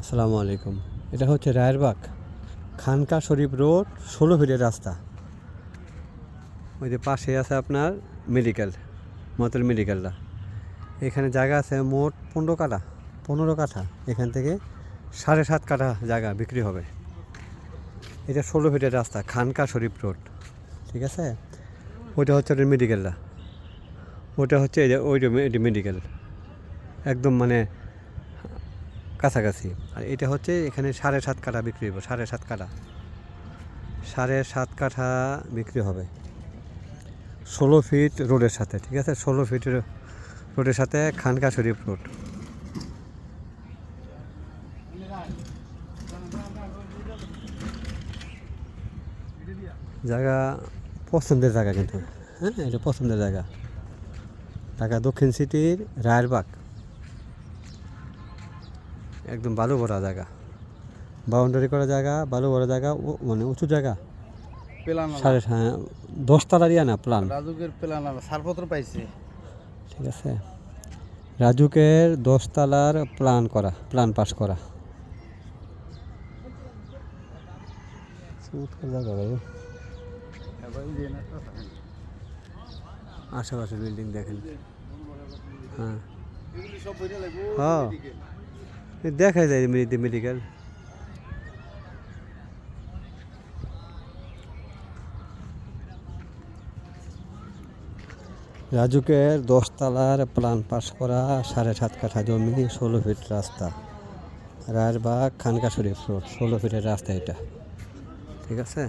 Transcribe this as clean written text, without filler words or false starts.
আসসালামু আলাইকুম। এটা হচ্ছে রায়েরবাগ খানকা শরীফ রোড 16 ফিটের রাস্তা। ওই যে পাশে আছে আপনার মেডিকেল, মতল মেডিকেলটা। এখানে জায়গা আছে মোট 15 কাঠা। এখান থেকে 7.5 কাঠা জায়গা বিক্রি হবে। এটা 16 ফিটের রাস্তা, খানকা শরীফ রোড, ঠিক আছে। ওইটা হচ্ছে ওটা মেডিকেলটা, ওটা হচ্ছে এই যে ওইটা মেডিকেল, একদম মানে কাছাকাছি। আর এটা হচ্ছে এখানে 7.5 কাঠা বিক্রি হবে, 7.5 কাঠা বিক্রি হবে 16 ফিট রোডের সাথে, ঠিক আছে। 16 ফিট রোডের সাথে খানকা শরীফ রোড। জায়গা পছন্দের জায়গা, কিন্তু হ্যাঁ, এটা পছন্দের জায়গা। ঢাকা দক্ষিণ সিটির রায়েরবাগ, একদম বালু ভরা জায়গা, বাউন্ডারি করা জায়গা, বালু ভরা জায়গা, মানে উঁচু জায়গা। সাড়ে 10 তলার না প্ল্যান, রাজুকের প্ল্যান ছাড়পত্র পাইছে, ঠিক আছে। রাজুকের 10 তলার প্ল্যান পাস করা। জায়গা ভাই, আশেপাশে বিল্ডিং দেখেন। হ্যাঁ হ্যাঁ, দেখা যায় মেডিকেল। রাজুকের 10 তলার প্ল্যান পাস করা, 7.5 কাঠা জমি, 16 ফিট রাস্তা, রায়েরবাগ খানকা শরীফ রোড, 16 ফিটের রাস্তা এটা, ঠিক আছে।